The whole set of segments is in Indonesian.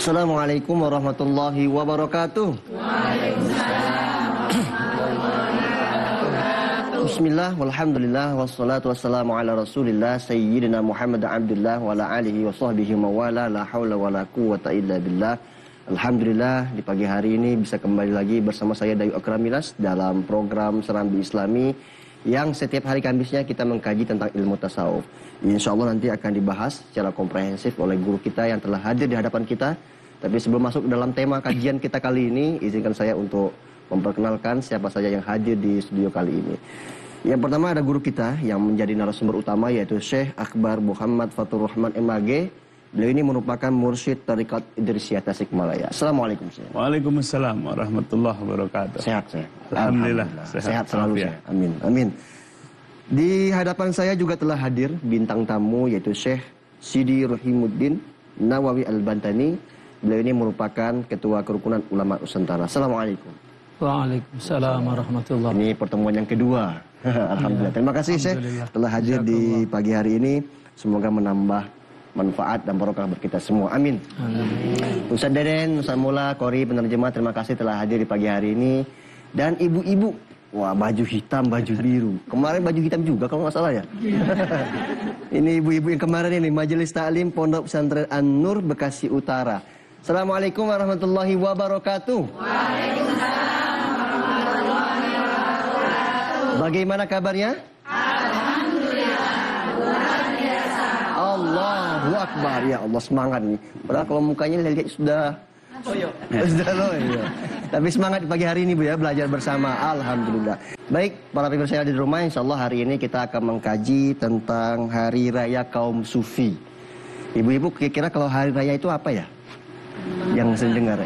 Assalamualaikum warahmatullahi wabarakatuh. Bismillah, walhamdulillah, wassalatu wassalamu ala rasulillah Sayyidina Muhammad Abdullah wa ala alihi wa sahbihi mawala, la hawla wa la quwwata illa billah. Alhamdulillah, di pagi hari ini bisa kembali lagi bersama saya Dayu Akramilas dalam program Serambi Islami yang setiap hari Kamisnya kita mengkaji tentang ilmu tasawuf. Insya Allah nanti akan dibahas secara komprehensif oleh guru kita yang telah hadir di hadapan kita. Tapi sebelum masuk dalam tema kajian kita kali ini, izinkan saya untuk memperkenalkan siapa saja yang hadir di studio kali ini. Yang pertama ada guru kita yang menjadi narasumber utama, yaitu Syekh Akbar Muhammad Fatur Rahman MAG. Beliau ini merupakan mursyid Tarikat Idrisiyah Tasikmalaya. Assalamualaikum Syekh. Waalaikumsalam warahmatullahi wabarakatuh. Sehat Syekh. Alhamdulillah. Sehat selalu Syekh. Amin. Amin. Di hadapan saya juga telah hadir bintang tamu, yaitu Syekh Sidi Rohimuddin Nawawi Al-Bantani. Beliau ini merupakan Ketua Kerukunan Ulama Nusantara. Assalamualaikum. Waalaikumsalam warahmatullahi wabarakatuh. Ini pertemuan yang kedua. Alhamdulillah. Terima kasih Syekh telah hadir di pagi hari ini. Semoga menambah manfaat dan barokah bagi kita semua. Amin. Ustaz Deden, Ustaz Mula, Qori, penerjemah, terima kasih telah hadir di pagi hari ini. Dan ibu-ibu, wah baju hitam, baju biru. Kemarin baju hitam juga kalau nggak salah ya. Ini ibu-ibu yang kemarin ini, Majelis Ta'lim Pondok Pesantren An-Nur Bekasi Utara. Assalamualaikum warahmatullahi wabarakatuh. Waalaikumsalam warahmatullahi wabarakatuh. Bagaimana kabarnya? Alhamdulillah, luar biasa. Allahu Akbar, ya Allah, semangat nih. Padahal kalau mukanya lihat sudah loyo. Tapi semangat di pagi hari ini Bu ya, belajar bersama. Alhamdulillah. Baik, para pemirsa yang ada di rumah, insya Allah hari ini kita akan mengkaji tentang Hari Raya Kaum Sufi. Ibu-ibu kira-kira kalau Hari Raya itu apa ya? Yang sering dengar,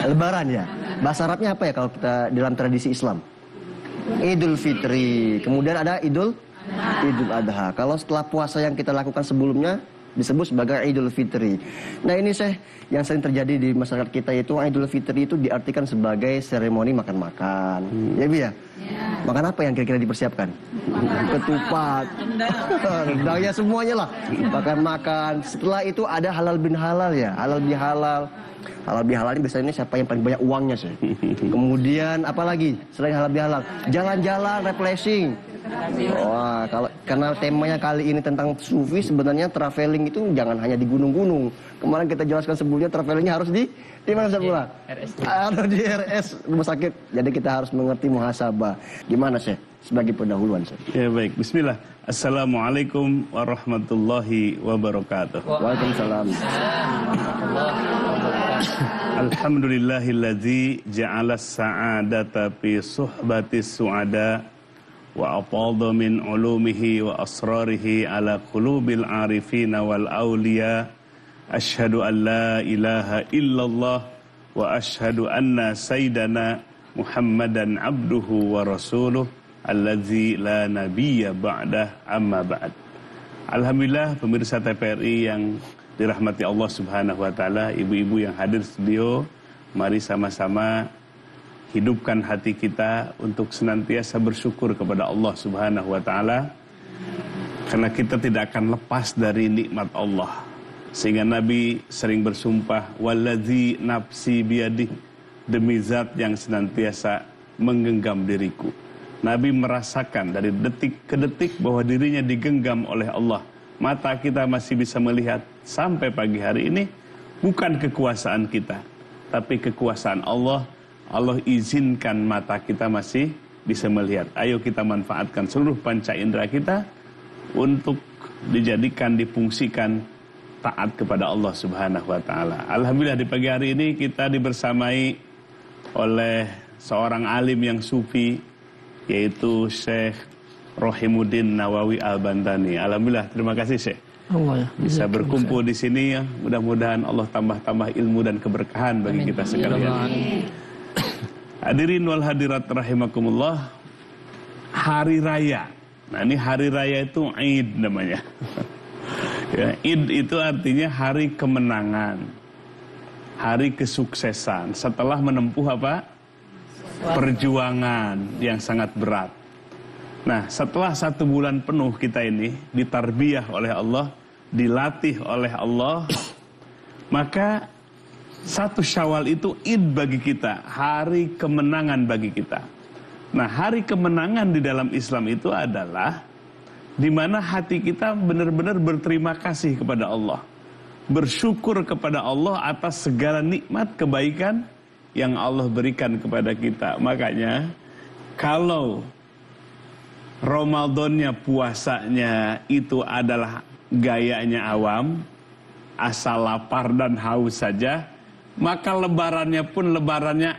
Lebaran ya. Bahasa Arabnya apa ya kalau kita dalam tradisi Islam? Idul Fitri. Kemudian ada Idul Adha. Kalau setelah puasa yang kita lakukan sebelumnya disebut sebagai Idul Fitri. Nah ini Syekh, yang sering terjadi di masyarakat kita itu Idul Fitri itu diartikan sebagai seremoni makan-makan. Ya Bu ya? Makan apa yang kira-kira dipersiapkan? Ketupat. Nah ya semuanya lah. Makan-makan. Setelah itu ada halal bin halal ya. Halal bin halal. Halal bin halal ini biasanya siapa yang paling banyak uangnya sih. Kemudian apa lagi selain halal bin halal? Jalan-jalan, refreshing. Wah, karena temanya kali ini tentang sufi, sebenarnya traveling itu jangan hanya di gunung-gunung. Kemarin kita jelaskan sebelumnya travelingnya harus di mana Sabula? Harus di RS rumah sakit. Jadi kita harus mengerti muhasabah. Gimana sih sebagai pendahuluan sih? Ya baik, bismillah. Assalamualaikum warahmatullahi wabarakatuh. Waalaikumsalam. Alhamdulillahilladzi ja'ala as-sa'adata fi suhbatis su'ada wa afadha min ulumihi wa asrarihi ala qulubil arifina wal awliya. Ashhadu an la ilaha illallah wa ashhadu anna sayyidana Muhammadan abduhu wa rasuluh alladzi la nabiyya ba'dah, amma ba'd. Alhamdulillah pemirsa TVRI yang dirahmati Allah Subhanahu wa taala, ibu-ibu yang hadir studio, mari sama-sama hidupkan hati kita untuk senantiasa bersyukur kepada Allah Subhanahu wa taala, karena kita tidak akan lepas dari nikmat Allah. Sehingga Nabi sering bersumpah, wallazi nafsi biyadih, demi zat yang senantiasa menggenggam diriku. Nabi merasakan dari detik ke detik bahwa dirinya digenggam oleh Allah. Mata kita masih bisa melihat sampai pagi hari ini, bukan kekuasaan kita, tapi kekuasaan Allah. Allah izinkan mata kita masih bisa melihat. Ayo kita manfaatkan seluruh panca indera kita untuk dijadikan, difungsikan taat kepada Allah Subhanahu wa taala. Alhamdulillah di pagi hari ini kita dibersamai oleh seorang alim yang sufi, yaitu Syekh Rohimuddin Nawawi Al-Bantani. Alhamdulillah, terima kasih Syekh. Bisa berkumpul di sini ya. Mudah-mudahan Allah tambah-tambah ilmu dan keberkahan bagi kita sekalian. Hadirin wal hadirat rahimakumullah. Hari raya. Nah, ini hari raya itu Id namanya. Ya, Id itu artinya hari kemenangan. Hari kesuksesan setelah menempuh apa? Perjuangan yang sangat berat. Nah, setelah 1 bulan penuh kita ini ditarbiyah oleh Allah, dilatih oleh Allah, maka 1 Syawal itu Id bagi kita, hari kemenangan bagi kita. Nah, hari kemenangan di dalam Islam itu adalah di mana hati kita benar-benar berterima kasih kepada Allah, bersyukur kepada Allah atas segala nikmat kebaikan yang Allah berikan kepada kita. Makanya kalau Ramadannya, puasanya itu adalah gayanya awam, asal lapar dan haus saja, maka lebarannya pun lebarannya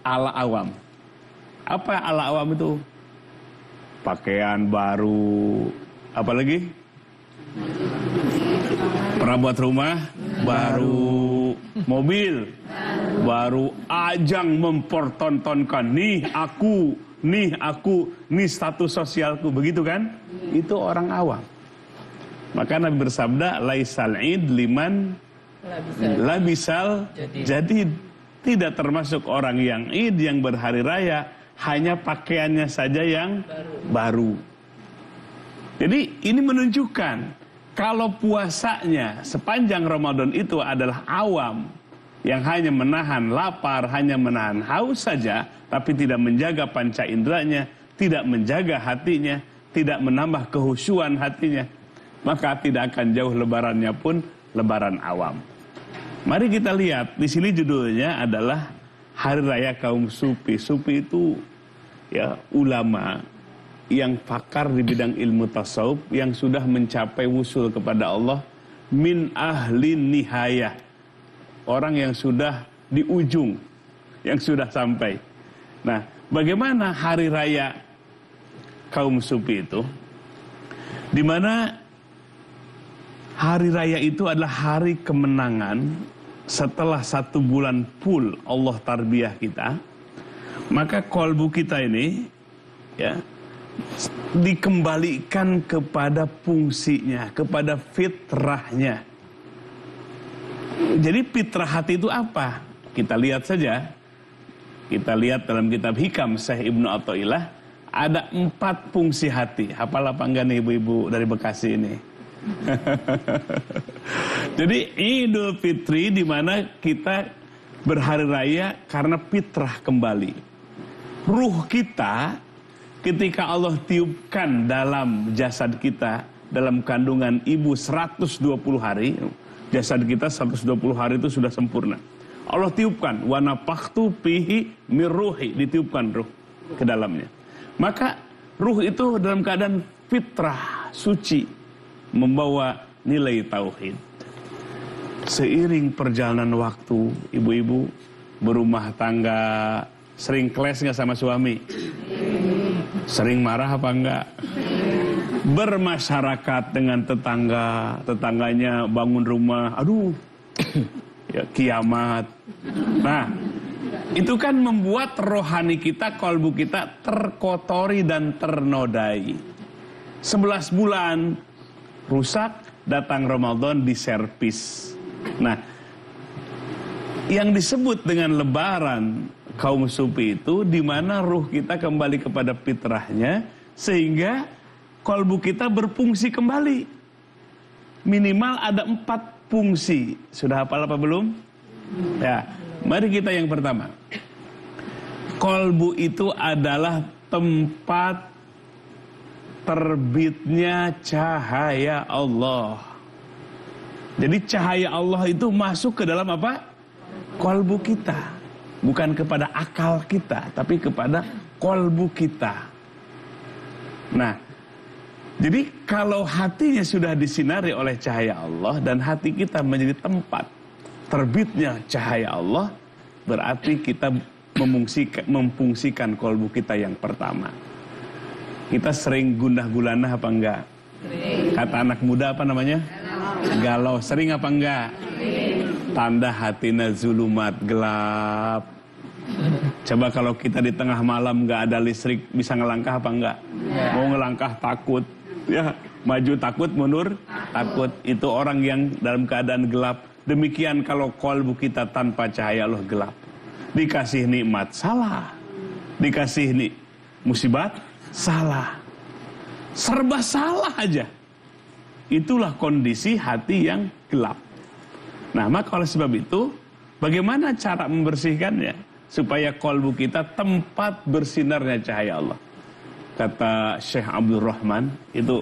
ala awam. Apa ala awam itu? Pakaian baru, apalagi? Perabot rumah baru, mobil baru, ajang mempertontonkan, nih aku, nih status sosialku, begitu kan? Itu orang awam. Maka Nabi bersabda, laisal id liman labisal jadid. Tidak termasuk orang yang id, yang berhari raya, hanya pakaiannya saja yang baru. Jadi ini menunjukkan kalau puasanya sepanjang Ramadan itu adalah awam, yang hanya menahan lapar, hanya menahan haus saja, tapi tidak menjaga panca inderanya, tidak menjaga hatinya, tidak menambah kehusyuan hatinya, maka tidak akan jauh lebarannya pun lebaran awam. Mari kita lihat, di sini judulnya adalah Hari Raya Kaum Sufi. Sufi itu ya ulama yang pakar di bidang ilmu tasawuf, yang sudah mencapai wusul kepada Allah, min ahli nihayah, orang yang sudah di ujung, yang sudah sampai. Nah, bagaimana hari raya kaum sufi itu? Di mana hari raya itu adalah hari kemenangan setelah 1 bulan full Allah tarbiyah kita, maka kolbu kita ini ya dikembalikan kepada fungsinya, kepada fitrahnya. Jadi fitrah hati itu apa? Kita lihat saja. Kita lihat dalam kitab Hikam Syekh Ibnu Athaillah, ada 4 fungsi hati. Hafal apa enggak nih ibu-ibu dari Bekasi ini? Jadi Idul Fitri di mana kita berhari raya karena fitrah kembali. Ruh kita ketika Allah tiupkan dalam jasad kita, dalam kandungan ibu 120 hari, jasad kita 120 hari itu sudah sempurna. Allah tiupkan, wa nafakhtu fihi mir ruhi, ditiupkan ruh ke dalamnya. Maka ruh itu dalam keadaan fitrah, suci, membawa nilai tauhid. Seiring perjalanan waktu, ibu-ibu berumah tangga, sering clash nggak sama suami? Sering marah apa enggak? Bermasyarakat dengan tetangga, tetangganya bangun rumah, aduh, ya kiamat. Nah, itu kan membuat rohani kita, kolbu kita terkotori dan ternodai. 11 bulan rusak, datang Ramadan diservis. Nah, yang disebut dengan lebaran kaum sufi itu di mana ruh kita kembali kepada fitrahnya sehingga kolbu kita berfungsi kembali. Minimal ada 4 fungsi. Sudah hafal apa belum? Ya, mari kita yang pertama. Kolbu itu adalah tempat terbitnya cahaya Allah. Jadi cahaya Allah itu masuk ke dalam apa? Kolbu kita. Bukan kepada akal kita, tapi kepada kolbu kita. Nah, jadi kalau hatinya sudah disinari oleh cahaya Allah dan hati kita menjadi tempat terbitnya cahaya Allah, berarti kita memfungsikan kolbu kita yang pertama. Kita sering gundah gulana apa enggak? Sering. Kata anak muda apa namanya? Galau. Sering apa enggak? Sering. Tanda hatina zulumat, gelap. Coba kalau kita di tengah malam enggak ada listrik, bisa ngelangkah apa enggak? Ya. Mau ngelangkah takut. Ya, maju takut, mundur takut. Itu orang yang dalam keadaan gelap. Demikian kalau kolbu kita tanpa cahaya Allah gelap. Dikasih nikmat, salah. Dikasih musibat, salah. Serba salah aja. Itulah kondisi hati yang gelap. Nah, maka oleh sebab itu, Bagaimana cara membersihkannya? Supaya kolbu kita tempat bersinarnya cahaya Allah. Kata Syekh Abdul Rahman, itu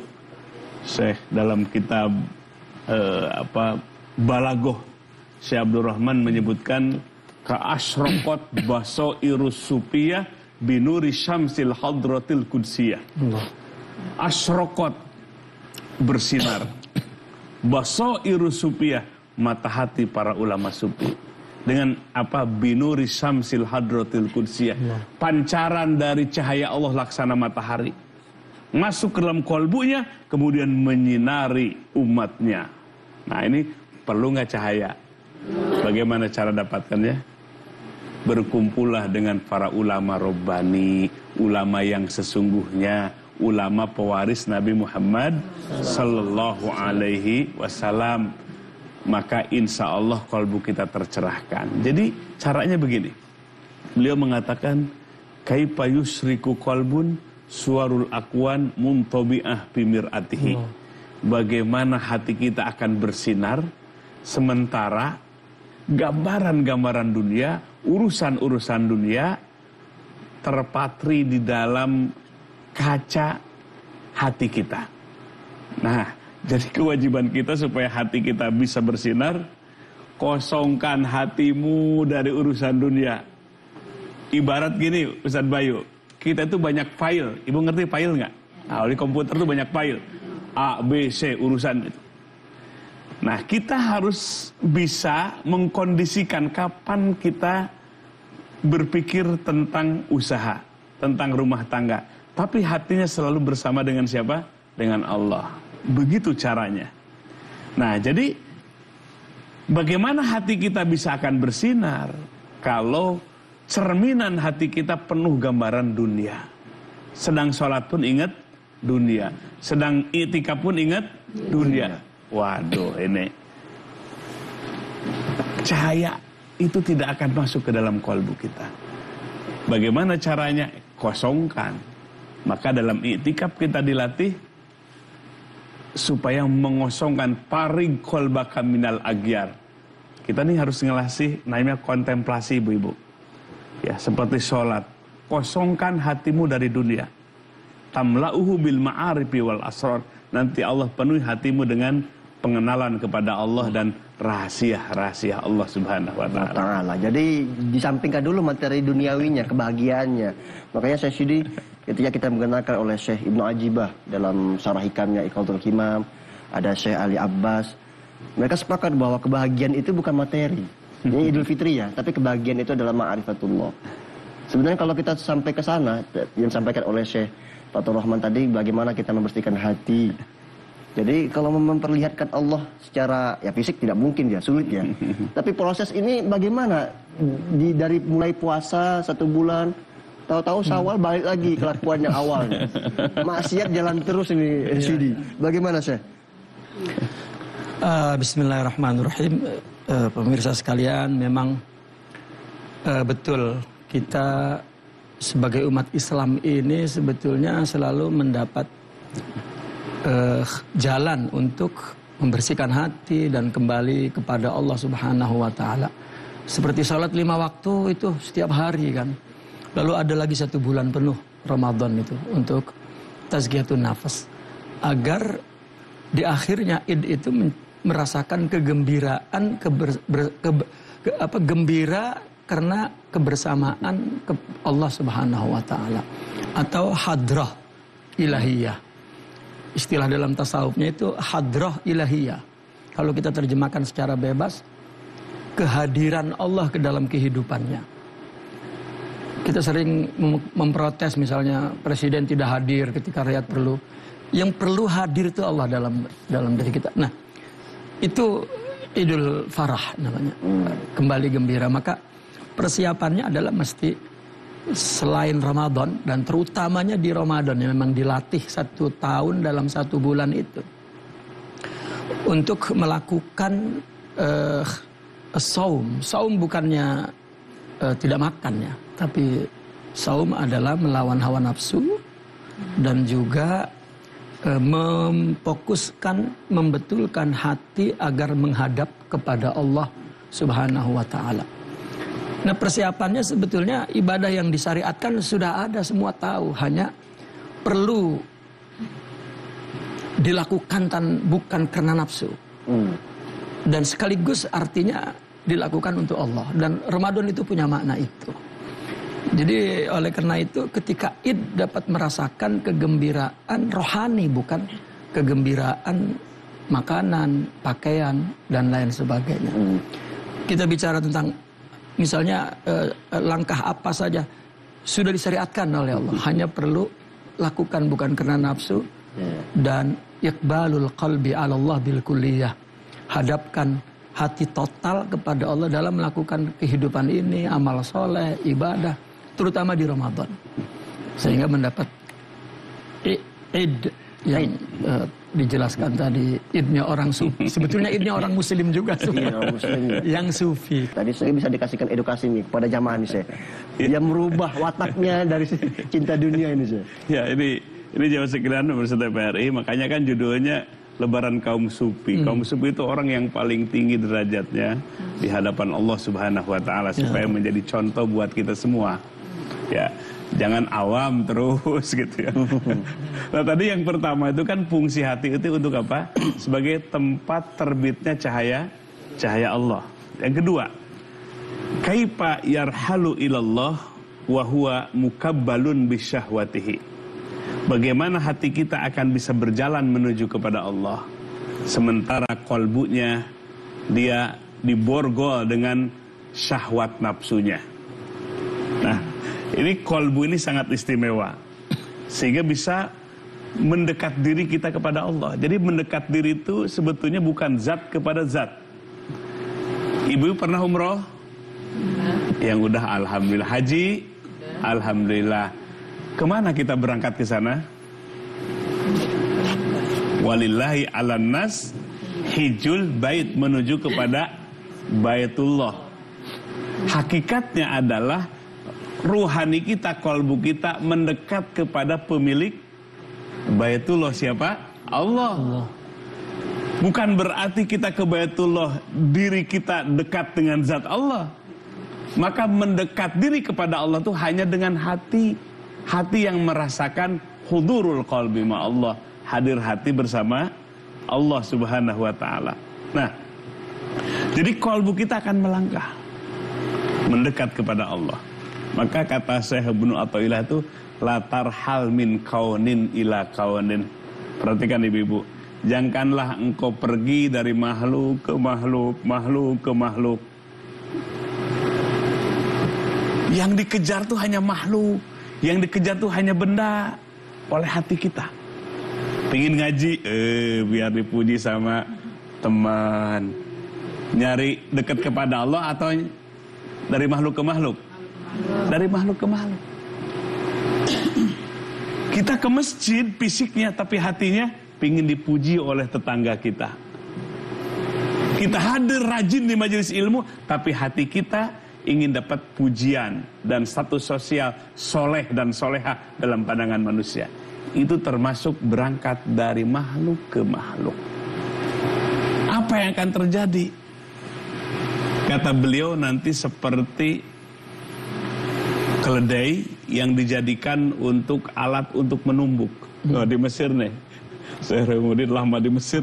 Syekh dalam kitab Balagoh, Syekh Abdul Rahman menyebutkan ka'asyraqat basairus supiyah binuri syamsil hadratil qudsiyah. Asyraqat, bersinar. Basairus supiyah, mata hati para ulama sufi. Dengan apa? Binuri syamsil hadratil qudsiyah. Pancaran dari cahaya Allah laksana matahari. Masuk ke dalam kolbunya, kemudian menyinari umatnya. Nah, ini perlu nggak cahaya? Bagaimana cara dapatkannya? Berkumpullah dengan para ulama Rabbani, ulama yang sesungguhnya, ulama pewaris Nabi Muhammad sallallahu alaihi wasallam. Maka insya Allah kolbu kita tercerahkan. Jadi caranya begini. Beliau mengatakan, kaifa yusriku qalbun suwarul akwan muntabi'ah bimir'atihi. Bagaimana hati kita akan bersinar sementara gambaran-gambaran dunia, urusan-urusan dunia terpatri di dalam kaca hati kita. Nah, jadi kewajiban kita supaya hati kita bisa bersinar, kosongkan hatimu dari urusan dunia. Ibarat gini, Ustaz Bayu, kita itu banyak file. Ibu ngerti file nggak? Nah, di komputer tuh banyak file. A, B, C, urusan itu. Nah, kita harus bisa mengkondisikan kapan kita berpikir tentang usaha, tentang rumah tangga. Tapi hatinya selalu bersama dengan siapa? Dengan Allah. Begitu caranya. Nah, jadi bagaimana hati kita bisa akan bersinar kalau cerminan hati kita penuh gambaran dunia. Sedang sholat pun ingat dunia. Sedang i'tikaf pun ingat dunia. Waduh, ini cahaya itu tidak akan masuk ke dalam kolbu kita. Bagaimana caranya? Kosongkan. Maka dalam i'tikaf kita dilatih supaya mengosongkan paring kolbaka minal agyar. Kita nih harus ngelasih namanya kontemplasi, ibu-ibu. Ya, seperti sholat. Kosongkan hatimu dari dunia. Tamla'uhu bil ma'arifi wal asrar. Nanti Allah penuhi hatimu dengan pengenalan kepada Allah dan rahasia-rahasia Allah Subhanahu wa ta'ala. Jadi disampingkan dulu materi duniawinya, kebahagiaannya. Makanya saya Syidi ketika kita mengenalkan oleh Syekh Ibnu Ajibah dalam Syarah Hikamnya Iqadul Himam, ada Syekh Ali Abbas, mereka sepakat bahwa kebahagiaan itu bukan materi. Ini Idul Fitri ya, tapi kebahagiaan itu adalah ma'rifatullah. Sebenarnya kalau kita sampai ke sana, yang disampaikan oleh Syekh Fathur Rahman tadi, bagaimana kita membersihkan hati. Jadi kalau memperlihatkan Allah secara ya fisik tidak mungkin ya, sulit ya. Tapi proses ini bagaimana? Dari mulai puasa 1 bulan, tahu-tahu Syawal balik lagi kelakuan yang awalnya. Maksiat jalan terus ini, Syidi. Bagaimana, Syekh? Bismillahirrahmanirrahim. Pemirsa sekalian, memang betul kita sebagai umat Islam ini sebetulnya selalu mendapat jalan untuk membersihkan hati dan kembali kepada Allah Subhanahu wa ta'ala. Seperti sholat 5 waktu itu setiap hari kan. Lalu ada lagi 1 bulan penuh Ramadan itu untuk tazkiyatun nafas. Agar di akhirnya Id itu merasakan kegembiraan, gembira karena kebersamaan Allah Subhanahu wa ta'ala. Atau hadrah ilahiyah. Istilah dalam tasawufnya itu hadrah ilahiyah. Kalau kita terjemahkan secara bebas, kehadiran Allah ke dalam kehidupannya. Kita sering memprotes misalnya presiden tidak hadir ketika rakyat perlu. Yang perlu hadir itu Allah dalam diri kita. Nah, itu Idul Farah namanya. Kembali gembira. Maka persiapannya adalah mesti selain Ramadan dan terutamanya di Ramadan yang memang dilatih 1 tahun dalam 1 bulan itu untuk melakukan saum. Saum bukannya tidak makan ya, tapi saum adalah melawan hawa nafsu dan juga memfokuskan, membetulkan hati agar menghadap kepada Allah Subhanahu wa ta'ala. Nah, persiapannya sebetulnya ibadah yang disyariatkan sudah ada, semua tahu, hanya perlu dilakukan bukan karena nafsu. Dan sekaligus artinya dilakukan untuk Allah. Dan Ramadan itu punya makna itu. Jadi oleh karena itu ketika Id dapat merasakan kegembiraan rohani, bukan kegembiraan makanan, pakaian, dan lain sebagainya. Kita bicara tentang misalnya langkah apa saja sudah disyariatkan oleh Allah. Hanya perlu lakukan bukan karena nafsu. Dan iqbalul qalbi ala Allah bil kulliyah. Hadapkan hati total kepada Allah dalam melakukan kehidupan ini, amal soleh, ibadah, terutama di Ramadan. Sehingga mendapat Id yang dijelaskan tadi, idnya orang sufi. Sebetulnya idnya orang muslim juga, Orang muslim, ya. yang sufi. Tadi saya bisa dikasihkan edukasi nih kepada jamaah nih saya. Dia merubah wataknya dari cinta dunia ini saya. Ya, ini jamaah sekalian pemirsa TVRI, makanya kan judulnya Lebaran kaum sufi. Kaum sufi itu orang yang paling tinggi derajatnya di hadapan Allah Subhanahu wa taala, supaya menjadi contoh buat kita semua. Ya, jangan awam terus gitu ya. Nah, tadi yang pertama itu kan fungsi hati itu untuk apa? Sebagai tempat terbitnya cahaya Allah. Yang kedua, kaifa yarhalu ilallah wa huwa mukabbalun bisyahwatihi. Bagaimana hati kita akan bisa berjalan menuju kepada Allah, sementara kolbunya dia diborgol dengan syahwat nafsunya. Nah, ini kolbu ini sangat istimewa, sehingga bisa mendekat diri kita kepada Allah. Jadi mendekat diri itu sebetulnya bukan zat kepada zat. Ibu pernah umroh? Yang udah alhamdulillah. Haji? Alhamdulillah. Kemana kita berangkat ke sana? Walillahi 'alan nas hijjul bait, menuju kepada Baitullah. Hakikatnya adalah ruhani kita, kolbu kita mendekat kepada pemilik Baitullah. Siapa? Allah. Bukan berarti kita ke Baitullah diri kita dekat dengan zat Allah. Maka mendekat diri kepada Allah itu hanya dengan hati yang merasakan hudurul qalbi ma Allah, hadir hati bersama Allah Subhanahu wa taala. Nah, jadi kolbu kita akan melangkah mendekat kepada Allah. Maka kata Syekh Ibnu Athaillah itu latar hal min kaunin ila kaunin. Perhatikan ibu-ibu, janganlah engkau pergi dari makhluk ke makhluk, makhluk ke makhluk. Yang dikejar tuh hanya makhluk, yang dikejar tuh hanya benda oleh hati kita. Pengen ngaji, biar dipuji sama teman. Nyari dekat kepada Allah atau dari makhluk ke makhluk? Dari makhluk ke makhluk. Kita ke masjid fisiknya, tapi hatinya pengen dipuji oleh tetangga kita. Kita hadir rajin di majelis ilmu, tapi hati kita ingin dapat pujian dan status sosial soleh dan soleha dalam pandangan manusia. Itu termasuk berangkat dari makhluk ke makhluk. Apa yang akan terjadi? Kata beliau nanti seperti keledai yang dijadikan untuk alat untuk menumbuk. Di Mesir nih, saya kemudian lama di Mesir.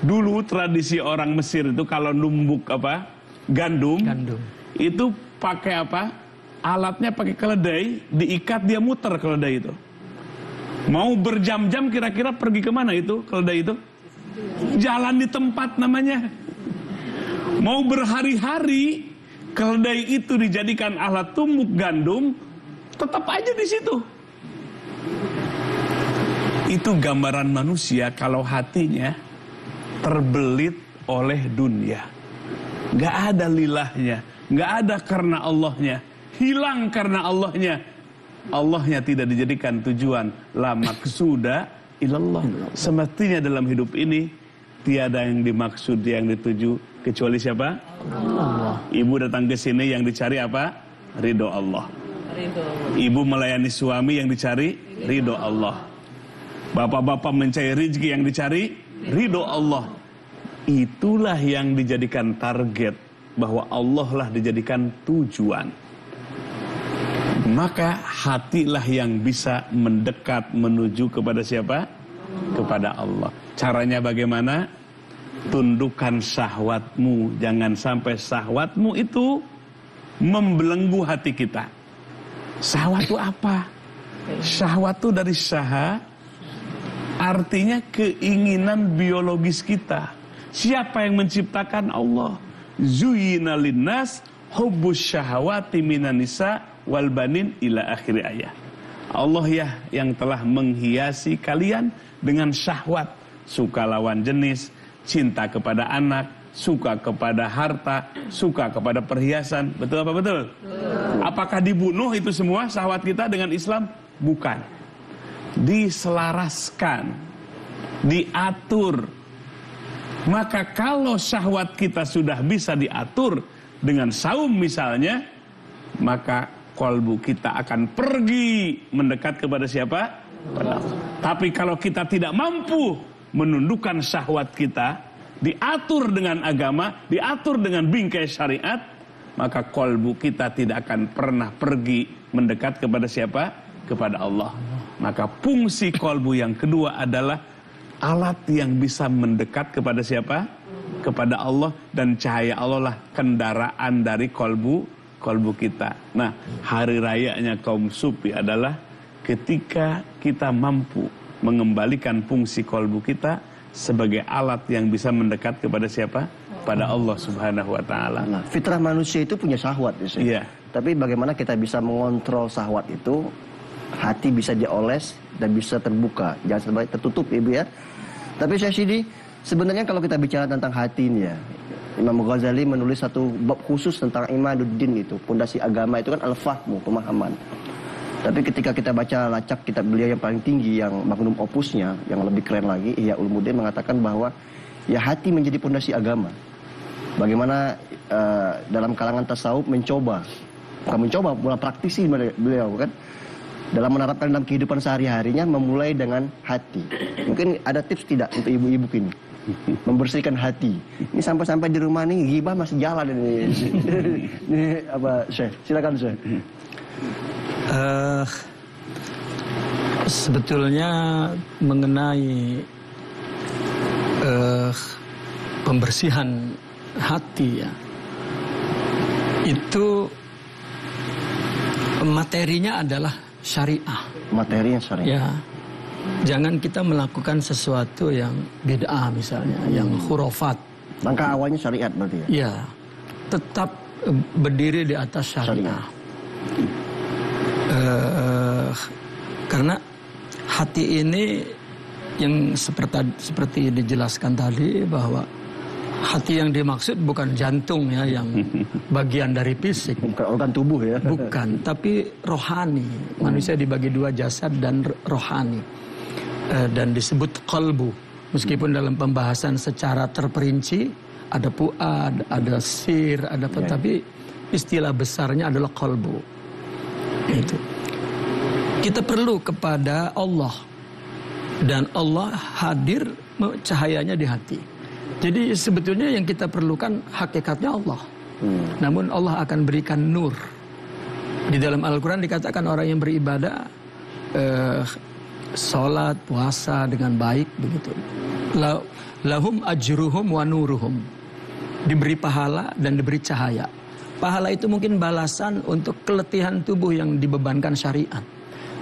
Dulu tradisi orang Mesir itu kalau numbuk apa? Gandum. Itu pakai apa? Alatnya pakai keledai, diikat, dia muter keledai itu. Mau berjam-jam kira-kira pergi kemana itu keledai itu? Jalan di tempat namanya. Mau berhari-hari, keledai itu dijadikan alat tumbuk gandum, tetap aja di situ. Itu gambaran manusia kalau hatinya terbelit oleh dunia. Gak ada lilahnya. Nggak ada karena Allahnya, hilang karena Allahnya. Allahnya tidak dijadikan tujuan, la maqsuda ilallah. Semestinya dalam hidup ini tiada yang dimaksud, yang dituju kecuali siapa? Allah. Ibu datang ke sini yang dicari apa? Ridho Allah. Ibu melayani suami yang dicari ridho Allah. Bapak-bapak mencari rezeki yang dicari ridho Allah. Itulah yang dijadikan target bahwa Allah lah dijadikan tujuan, maka hatilah yang bisa mendekat menuju kepada siapa? Kepada Allah. Caranya bagaimana? Tundukkan syahwatmu. Jangan sampai syahwatmu itu membelenggu hati kita. Syahwat itu apa? Syahwat itu dari syaha, artinya keinginan biologis kita. Siapa yang menciptakan? Allah. Zuyyina linnas hubbus syahawati minan nisa wal banin ila akhir ayat. Allah ya yang telah menghiasi kalian dengan syahwat, suka lawan jenis, cinta kepada anak, suka kepada harta, suka kepada perhiasan. Betul apa betul? Apakah dibunuh itu semua syahwat kita dengan Islam? Bukan. Diselaraskan, diatur. Maka kalau syahwat kita sudah bisa diatur dengan saum misalnya, maka kolbu kita akan pergi mendekat kepada siapa? Tapi kalau kita tidak mampu menundukkan syahwat kita, diatur dengan agama, diatur dengan bingkai syariat, maka kolbu kita tidak akan pernah pergi mendekat kepada siapa? Kepada Allah. Maka fungsi kolbu yang kedua adalah alat yang bisa mendekat kepada siapa? Kepada Allah, dan cahaya Allah lah kendaraan dari kolbu kita. Nah, hari rayanya kaum sufi adalah ketika kita mampu mengembalikan fungsi kolbu kita sebagai alat yang bisa mendekat kepada siapa? Pada Allah Subhanahu wa taala. Nah, fitrah manusia itu punya syahwat ya, Syekh. Iya. Tapi bagaimana kita bisa mengontrol syahwat itu? Hati bisa dioles dan bisa terbuka, jangan sampai tertutup, Ibu ya. Tapi Syekh Sidi, sebenarnya kalau kita bicara tentang hati ini ya, Imam Ghazali menulis satu bab khusus tentang imaduddin itu, pondasi agama itu kan al-fahmu, pemahaman. Tapi ketika kita baca lacak kitab beliau yang paling tinggi, yang magnum opusnya, yang lebih keren lagi, Ihya Ulumuddin mengatakan bahwa ya hati menjadi pondasi agama. Bagaimana dalam kalangan tasawuf mencoba, bukan mencoba, mulai praktisi beliau kan, dalam menerapkan dalam kehidupan sehari-harinya memulai dengan hati. Mungkin ada tips tidak untuk ibu-ibu ini? Membersihkan hati. Ini sampai-sampai di rumah nih ghibah masih jalan ini. Ini apa, Syekh? Silakan, Syekh. Sebetulnya mengenai pembersihan hati ya, itu materinya adalah syariah. Materinya syariah. Ya, jangan kita melakukan sesuatu yang bid'ah misalnya, yang khurafat. Langkah awalnya syariat berarti ya? Ya, tetap berdiri di atas syariah. Karena hati ini yang seperti dijelaskan tadi, bahwa hati yang dimaksud bukan jantung ya, yang bagian dari fisik. Bukan organ tubuh ya? Bukan, tapi rohani. Manusia dibagi dua, jasad dan rohani. Dan disebut qalbu. Meskipun dalam pembahasan secara terperinci, ada fuad, ada sir, ada apa, tapi istilah besarnya adalah qalbu. Itu. Kita perlu kepada Allah. Dan Allah hadir cahayanya di hati. Jadi sebetulnya yang kita perlukan hakikatnya Allah. Namun Allah akan berikan nur. Di dalam Al-Quran dikatakan orang yang beribadah, sholat, puasa dengan baik, begitu. Lahum ajruhum wa nuruhum. Diberi pahala dan diberi cahaya. Pahala itu mungkin balasan untuk keletihan tubuh yang dibebankan syariat.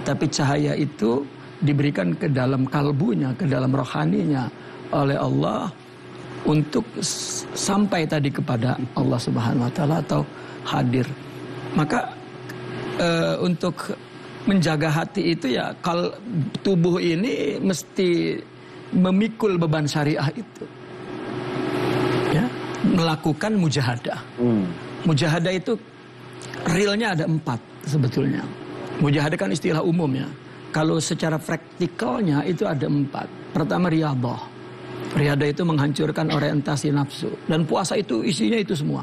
Tapi cahaya itu diberikan ke dalam kalbunya, ke dalam rohaninya oleh Allah, untuk sampai tadi kepada Allah Subhanahu wa taala atau hadir. Maka untuk menjaga hati itu ya, kalau tubuh ini mesti memikul beban syariah itu. Ya, melakukan mujahadah. Mujahadah itu realnya ada 4 sebetulnya. Mujahadah kan istilah umum ya. Kalau secara praktikalnya itu ada 4. Pertama riyadhah. Riyadhah itu menghancurkan orientasi nafsu. Dan puasa itu isinya itu semua.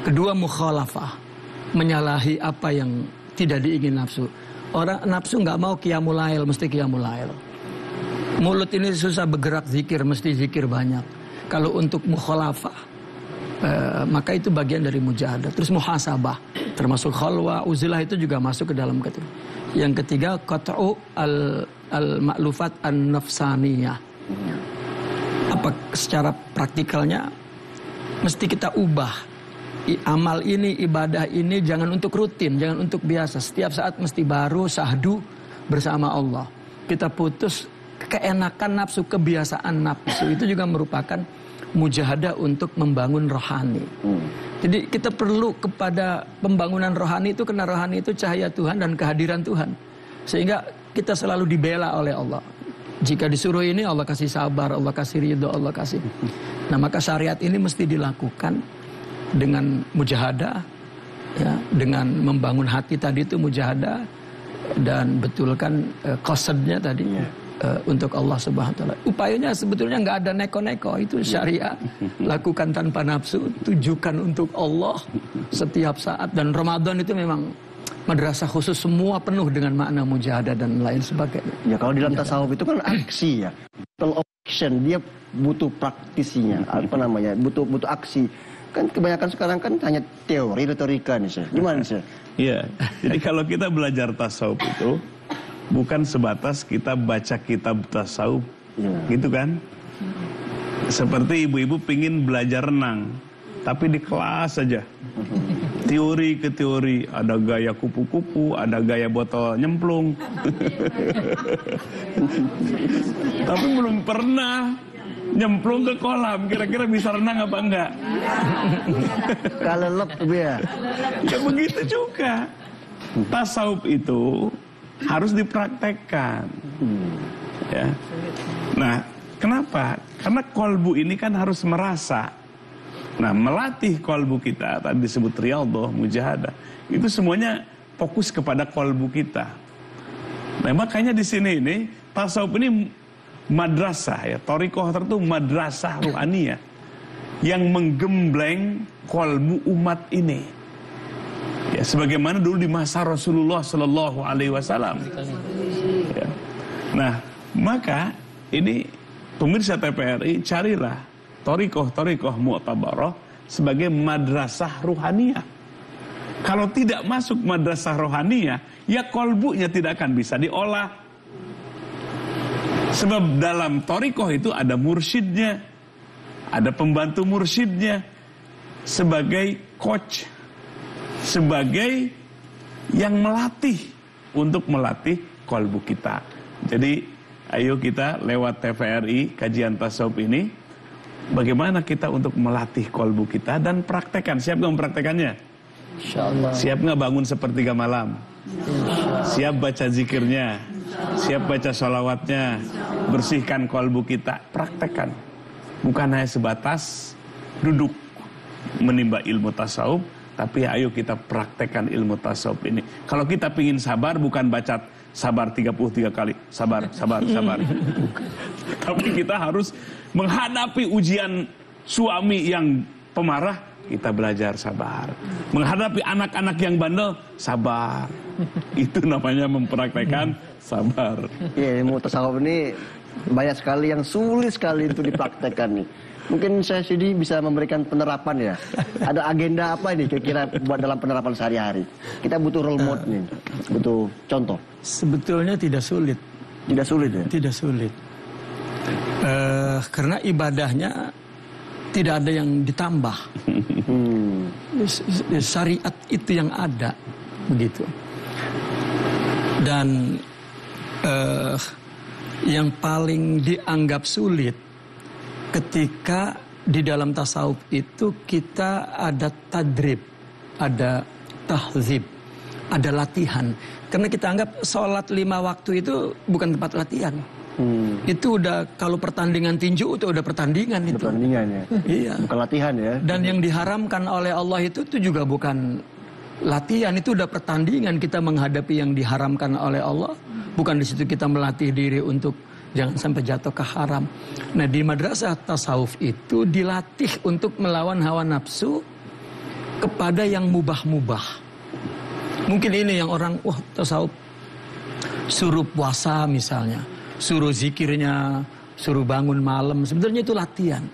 Kedua mukhalafah. Menyalahi apa yang tidak diingin nafsu. Orang nafsu nggak mau qiyamul lail, mesti qiyamul lail. Mulut ini susah bergerak zikir, mesti zikir banyak. Kalau untuk mukhalafah, Maka itu bagian dari mujahadah. Terus muhasabah, termasuk khalwah, uzlah itu juga masuk ke dalam kategori. Yang ketiga, qat'u al-ma'lufat an-nafsaniyah. Apa secara praktikalnya mesti kita ubah amal ini, ibadah ini jangan untuk rutin, jangan untuk biasa. Setiap saat mesti baru, syahdu bersama Allah. Kita putus keenakan nafsu, kebiasaan nafsu. Itu juga merupakan mujahadah untuk membangun rohani. Jadi kita perlu kepada pembangunan rohani itu, karena rohani itu cahaya Tuhan dan kehadiran Tuhan. Sehingga kita selalu dibela oleh Allah. Jika disuruh ini Allah kasih sabar, Allah kasih ridho, Allah kasih. Nah maka syariat ini mesti dilakukan dengan mujahadah, ya, dengan membangun hati tadi itu mujahadah, dan betulkan qasadnya tadi untuk Allah Subhanahu wa taala. Upayanya sebetulnya nggak ada neko-neko, itu syariat. Lakukan tanpa nafsu, tujukan untuk Allah setiap saat. Dan Ramadan itu memang madrasah khusus, semua penuh dengan makna mujahadah dan lain sebagainya. Ya kalau di dalam tasawuf itu kan aksi ya, total action, dia butuh praktisinya, apa namanya, butuh aksi. Kan kebanyakan sekarang kan hanya teori, retorika nih Syekh. Gimana Syekh? Iya, jadi kalau kita belajar tasawuf itu bukan sebatas kita baca kitab tasawuf, gitu kan? Seperti ibu-ibu pingin belajar renang, tapi di kelas saja. Teori ke teori, ada gaya kupu-kupu, ada gaya botol nyemplung. Tapi belum pernah nyemplung ke kolam, kira-kira bisa renang apa enggak? Kalelep ya. Ya begitu juga. Tasawuf itu harus dipraktekkan. Ya. Nah, kenapa? Karena kolbu ini kan harus merasa. Nah, melatih kolbu kita, tadi disebut riyadhah, mujahadah, itu semuanya fokus kepada kolbu kita. Nah, makanya di sini ini tasawuf ini madrasah ya, thariqah tertentu madrasah ruhaniyah yang menggembleng kolbu umat ini. Ya, sebagaimana dulu di masa Rasulullah Sallallahu Alaihi Wasallam. Ya. Nah, maka ini pemirsa TVRI, carilah thariqah mu'tabarah sebagai madrasah ruhaniyah. Kalau tidak masuk madrasah rohaniyah, ya kolbunya tidak akan bisa diolah. Sebab dalam thariqah itu ada mursyidnya, ada pembantu mursyidnya, sebagai coach, sebagai yang melatih, untuk melatih kolbu kita. Jadi ayo kita lewat TVRI, kajian tasawuf ini, bagaimana kita untuk melatih kolbu kita dan praktekkan. Siap nggak mempraktekannya? Insyaallah. Siap nggak bangun sepertiga malam? Siap baca zikirnya? Siap baca sholawatnya? Bersihkan kolbu kita. Praktekkan. Bukan hanya sebatas duduk menimba ilmu tasawuf, tapi ayo kita praktekkan ilmu tasawuf ini. Kalau kita pingin sabar, bukan baca sabar 33 kali. Sabar. Tapi kita harus menghadapi ujian suami yang pemarah, kita belajar sabar. Menghadapi anak-anak yang bandel, sabar. Itu namanya mempraktekkan sabar. Iya, ilmu tasawuf ini banyak sekali yang sulit sekali untuk dipraktekkan nih. Mungkin saya Sidi bisa memberikan penerapan ya. Ada agenda apa ini kira-kira buat dalam penerapan sehari-hari? Kita butuh role model nih, butuh contoh. Sebetulnya tidak sulit. Tidak sulit ya? Tidak sulit. Karena ibadahnya tidak ada yang ditambah. Syariat itu yang ada, begitu. Dan yang paling dianggap sulit ketika di dalam tasawuf itu kita ada tadrib, ada tahzib, ada latihan. Karena kita anggap sholat 5 waktu itu bukan tempat latihan. Itu udah, kalau pertandingan tinju itu udah pertandingan itu. Pertandingan ya? Iya. Bukan latihan ya? Dan yang diharamkan oleh Allah itu juga bukan latihan, itu udah pertandingan. Kita menghadapi yang diharamkan oleh Allah. Bukan di situ kita melatih diri untuk jangan sampai jatuh ke haram. Nah, di madrasah tasawuf itu dilatih untuk melawan hawa nafsu kepada yang mubah-mubah. Mungkin ini yang orang, wah tasawuf suruh puasa misalnya, suruh zikirnya, suruh bangun malam. Sebenarnya itu latihan.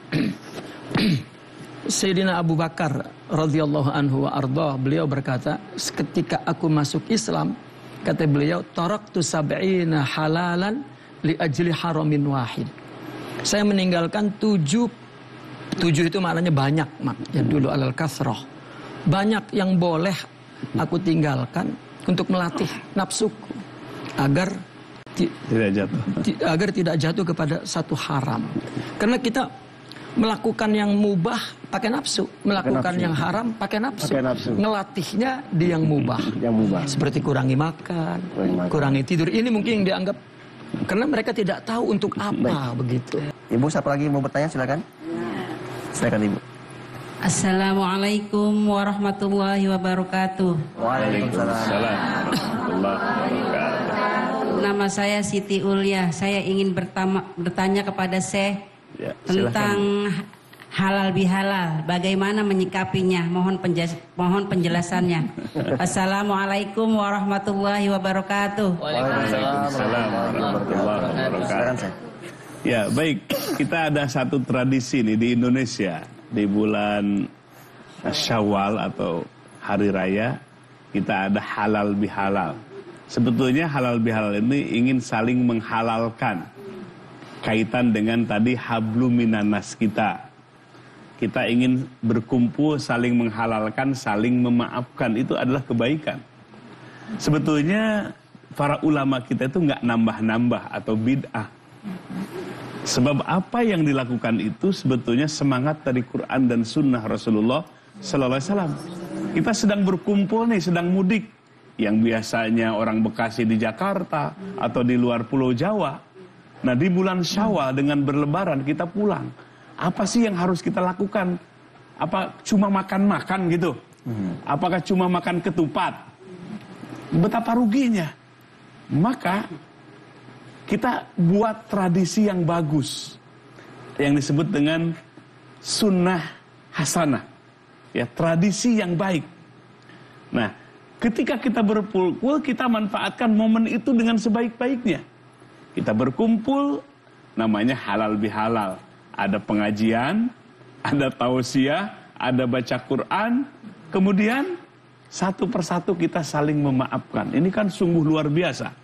Sayyidina Abu Bakar radhiyallahu anhu wa ardhah, beliau berkata, ketika aku masuk Islam, kata beliau, taraktu sab'ina halalan li ajli haramin wahid. Saya meninggalkan 7 itu maknanya banyak, ya dulu alal kasrah. Banyak yang boleh aku tinggalkan untuk melatih nafsuku agar tidak jatuh kepada satu haram. Karena kita melakukan yang mubah pakai nafsu, melakukan yang haram pakai nafsu. Ngelatihnya di yang mubah. Seperti kurangi makan, kurangi tidur. Ini mungkin yang dianggap karena mereka tidak tahu untuk apa. Begitu. Ibu, siapa lagi mau bertanya? Silakan. Silakan Ibu. Assalamualaikum warahmatullahi wabarakatuh. Waalaikumsalam warahmatullahi wabarakatuh. Nama saya Siti Ulia. Saya ingin bertanya kepada Syekh tentang halal bihalal. Bagaimana menyikapinya? Mohon penjelasannya. Assalamualaikum warahmatullahi wabarakatuh. Waalaikumsalam warahmatullahi wabarakatuh. Ya, baik. Kita ada satu tradisi nih di Indonesia. Di bulan Syawal atau hari raya, kita ada halal bihalal. Sebetulnya halal bihalal ini ingin saling menghalalkan kaitan dengan tadi hablum minanas kita. Kita ingin berkumpul, saling menghalalkan, saling memaafkan. Itu adalah kebaikan. Sebetulnya para ulama kita itu nggak nambah-nambah atau bid'ah. Sebab apa yang dilakukan itu sebetulnya semangat dari Quran dan Sunnah Rasulullah Sallallahu Alaihi Wasallam. Kita sedang berkumpul nih, sedang mudik. Yang biasanya orang Bekasi di Jakarta atau di luar Pulau Jawa. Nah, di bulan Syawal dengan berlebaran kita pulang. Apa sih yang harus kita lakukan? Apa cuma makan-makan gitu? Apakah cuma makan ketupat? Betapa ruginya. Maka kita buat tradisi yang bagus yang disebut dengan sunnah hasanah, ya, tradisi yang baik. Nah, ketika kita berkumpul, kita manfaatkan momen itu dengan sebaik-baiknya. Kita berkumpul, namanya halal bihalal. Ada pengajian, ada tausiah, ada baca Quran, kemudian satu persatu kita saling memaafkan. Ini kan sungguh luar biasa.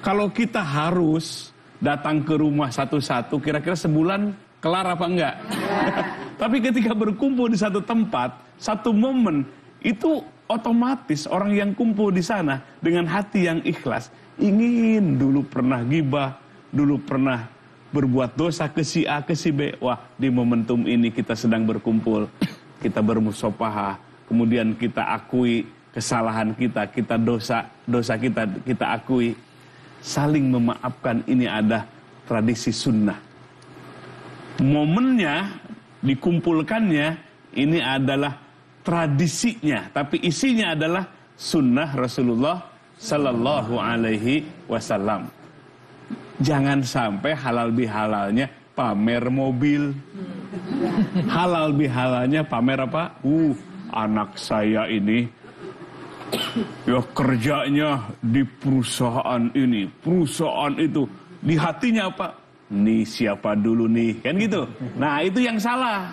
Kalau kita harus datang ke rumah satu-satu, kira-kira sebulan kelar apa enggak? Tapi ketika berkumpul di satu tempat, satu momen, itu otomatis orang yang kumpul di sana dengan hati yang ikhlas, ingin dulu pernah gibah, dulu pernah berbuat dosa ke si A, ke si B. Wah, di momentum ini kita sedang berkumpul, kita bermusyawarah, kemudian kita akui kesalahan kita dosa kita akui. Saling memaafkan, ini ada tradisi sunnah. Momennya, dikumpulkannya, ini adalah tradisinya. Tapi isinya adalah sunnah Rasulullah Sallallahu Alaihi Wasallam. Jangan sampai halal bihalalnya pamer mobil. Halal bihalalnya pamer apa? Anak saya ini ya kerjanya di perusahaan ini, perusahaan itu. Di hatinya apa? Nih siapa dulu nih, kan gitu. Nah, itu yang salah.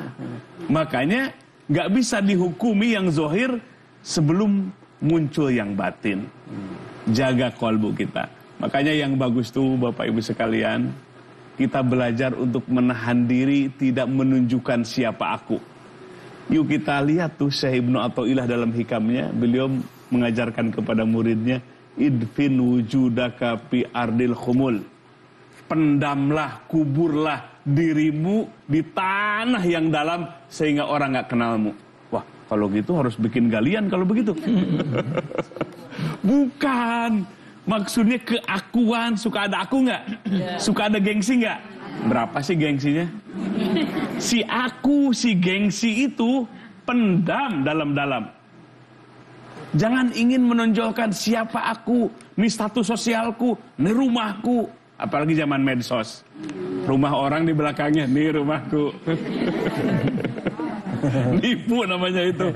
Makanya nggak bisa dihukumi yang zohir sebelum muncul yang batin. Jaga kolbu kita. Makanya yang bagus tuh Bapak Ibu sekalian, kita belajar untuk menahan diri, tidak menunjukkan siapa aku. Yuk kita lihat tuh Syekh Ibnu Athaillah dalam hikamnya, beliau mengajarkan kepada muridnya, idfin wujudaka fi ardil khumul. Pendamlah, kuburlah dirimu di tanah yang dalam sehingga orang nggak kenalmu. Wah, kalau gitu harus bikin galian kalau begitu. Bukan. Maksudnya keakuan, suka ada aku nggak? Suka ada gengsi nggak? Berapa sih gengsinya? Si aku, si gengsi itu pendam dalam-dalam. Jangan ingin menonjolkan siapa aku, nih status sosialku, nih rumahku. Apalagi zaman medsos. Rumah orang di belakangnya, nih rumahku. Nipu namanya itu.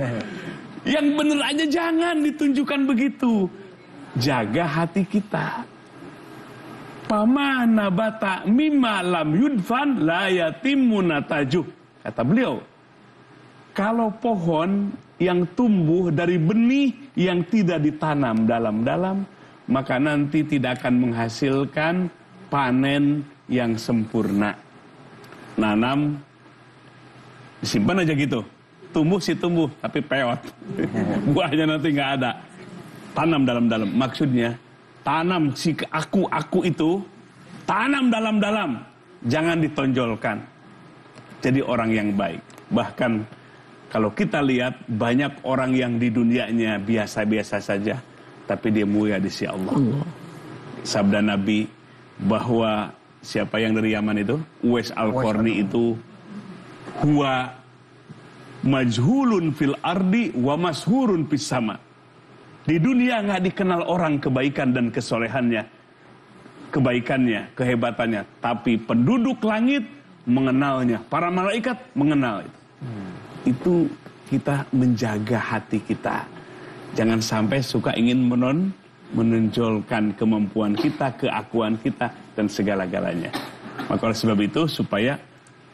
Yang bener aja jangan ditunjukkan begitu. Jaga hati kita. Pamana bata mimma lam yudfan la yatimmu natajuh. Kata beliau, kalau pohon yang tumbuh dari benih yang tidak ditanam dalam-dalam, maka nanti tidak akan menghasilkan panen yang sempurna. Nanam, disimpan aja gitu. Tumbuh sih tumbuh, tapi peot. Buahnya nanti nggak ada. Tanam dalam-dalam. Maksudnya, tanam si aku itu, tanam dalam-dalam. Jangan ditonjolkan. Jadi orang yang baik. Bahkan kalau kita lihat banyak orang yang di dunianya biasa-biasa saja, tapi dia mulia di sisi Allah. Sabda Nabi bahwa siapa yang dari Yaman itu, Uwais Al-Qarni itu, huwa majhulun fil ardi wa mashhurun fis sama. Di dunia nggak dikenal orang kebaikan dan kesolehannya, kebaikannya, kehebatannya, tapi penduduk langit mengenalnya, para malaikat mengenal itu. Itu kita menjaga hati kita. Jangan sampai suka ingin menonjolkan kemampuan kita, keakuan kita, dan segala-galanya. Maka oleh sebab itu, supaya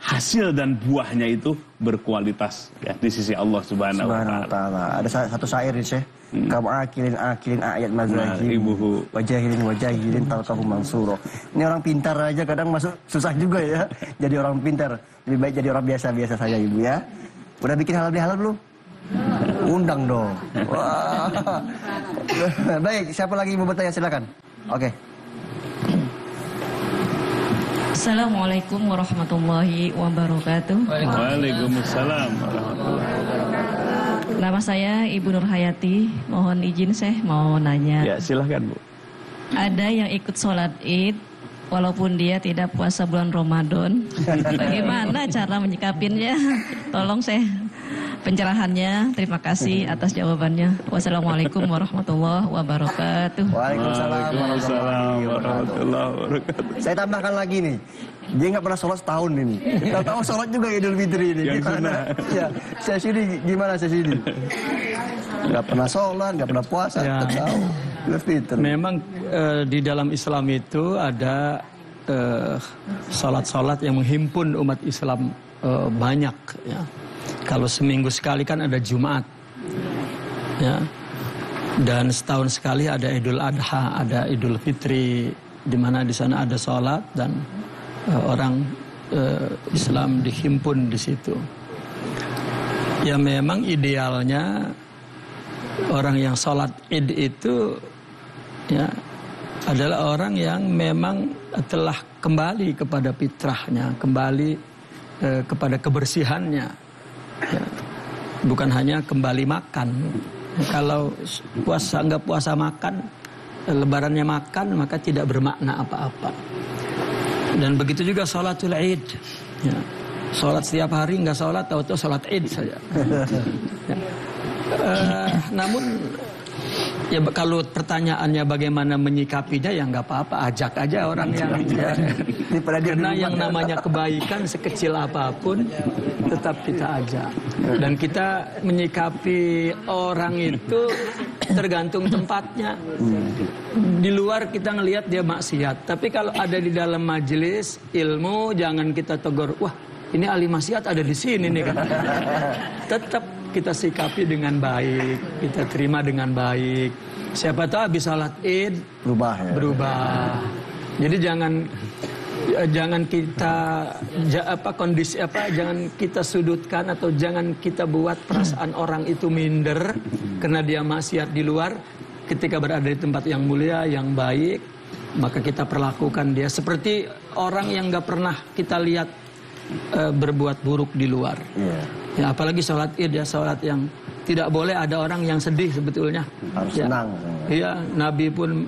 hasil dan buahnya itu berkualitas ya, di sisi Allah Subhanahu wa Ta'ala. Ada satu syair nih, Syekh. Kamu akilin ayat mazahim, wajahilin talqahu mansuro. Ini orang pintar aja kadang masuk susah juga ya. Jadi orang pintar. Lebih baik jadi orang biasa-biasa saja, Ibu ya. Udah bikin halal belum? Undang dong. Wah. Baik, siapa lagi mau bertanya, silakan. Oke. Assalamualaikum warahmatullahi wabarakatuh. Waalaikumsalam warahmatullahi wabarakatuh. Nama saya Ibu Nur Hayati. Mohon izin saya mau nanya. Ya, silahkan Bu. Ada yang ikut sholat Id walaupun dia tidak puasa bulan Ramadan. Bagaimana cara menyikapinya? Tolong saya pencerahannya. Terima kasih atas jawabannya. Wassalamualaikum warahmatullahi wabarakatuh. Waalaikumsalam warahmatullahi warahmatullahi wabarakatuh. Saya tambahkan lagi nih, dia nggak pernah sholat setahun ini. Tahu sholat juga Idul Fitri ini. Yang gimana? Ya, saya sini gimana saya sini? Nggak pernah sholat, nggak pernah puasa, Ya. tetap tahu Idul Fitri. Memang di dalam Islam itu ada sholat-sholat yang menghimpun umat Islam banyak. Ya. Kalau seminggu sekali kan ada Jumat, ya. Dan setahun sekali ada Idul Adha, ada Idul Fitri, di mana di sana ada sholat dan orang Islam dihimpun di situ. Ya memang idealnya orang yang sholat Id itu ya adalah orang yang memang telah kembali kepada fitrahnya, kembali kepada kebersihannya. Ya, bukan hanya kembali makan. Kalau puasa nggak puasa makan, lebarannya makan, maka tidak bermakna apa-apa. Dan begitu juga sholatul Id. Ya, sholat setiap hari nggak sholat, tahu-tahu sholat Id saja. Ya. Namun ya kalau pertanyaannya bagaimana menyikapinya ya nggak apa-apa, ajak aja orang yang ya. Karena yang namanya kebaikan sekecil apapun tetap kita ajak. Dan kita menyikapi orang itu tergantung tempatnya. Di luar kita ngelihat dia maksiat, tapi kalau ada di dalam majelis ilmu jangan kita tegur, wah ini ahli maksiat ada di sini nih kan. Tetap kita sikapi dengan baik, kita terima dengan baik. Siapa tahu habis salat Id Berubah ya. berubah. Jadi jangan kita jangan kita sudutkan atau jangan kita buat perasaan orang itu minder karena dia maksiat di luar. Ketika berada di tempat yang mulia, yang baik, maka kita perlakukan dia seperti orang yang nggak pernah kita lihat berbuat buruk di luar. Ya, apalagi sholat Id ya, sholat yang tidak boleh ada orang yang sedih sebetulnya. Harus ya. senang. Iya, Nabi pun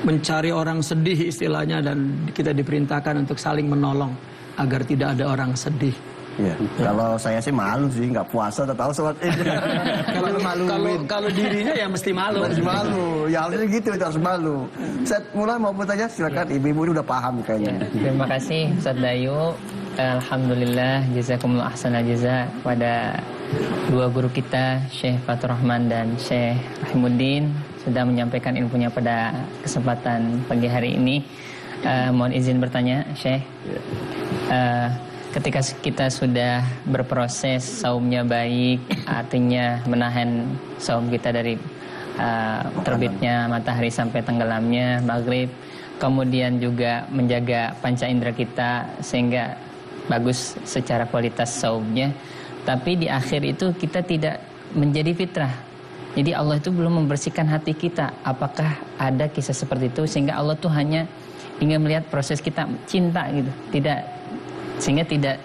mencari orang sedih istilahnya dan kita diperintahkan untuk saling menolong agar tidak ada orang sedih. Ya. Kalau saya sih malu sih, nggak puasa, tak tahu sholat Id. Kalau dirinya ya mesti malu. Harus malu, ya harusnya gitu, harus malu. Saya mulai mau bertanya, silakan. Ibu-ibu udah paham kayaknya. Terima kasih Ustaz Dayu. Alhamdulillah, jazakumullah ahsanal jaza pada dua guru kita, Syekh Fatur Rahman dan Syekh Rahimuddin, sudah menyampaikan ilmunya pada kesempatan pagi hari ini. Mohon izin bertanya, Syekh. ketika kita sudah berproses saumnya baik, artinya menahan saum kita dari terbitnya matahari sampai tenggelamnya maghrib, kemudian juga menjaga panca indera kita sehingga bagus secara kualitas saumnya. Tapi di akhir itu kita tidak menjadi fitrah. Jadi Allah itu belum membersihkan hati kita. Apakah ada kisah seperti itu sehingga Allah tuh hanya ingin melihat proses kita cinta gitu, sehingga tidak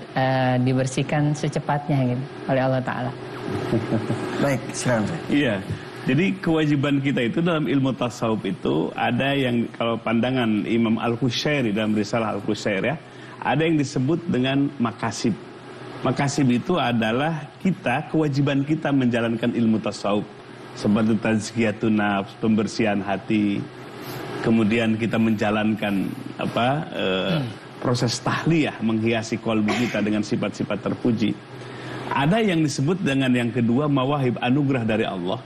dibersihkan secepatnya gitu oleh Allah Ta'ala. Baik, silakan. Iya. Jadi kewajiban kita itu dalam ilmu tasawuf itu ada yang, kalau pandangan Imam Al-Qushairi dalam risalah Al-Qushairi ya, ada yang disebut dengan makasib. Makasib itu adalah kewajiban kita menjalankan ilmu tasawuf, seperti tazkiyatun nafs, pembersihan hati, kemudian kita menjalankan proses tahliyah, menghiasi qalbu kita dengan sifat-sifat terpuji. Ada yang disebut dengan yang kedua mawahib, anugerah dari Allah.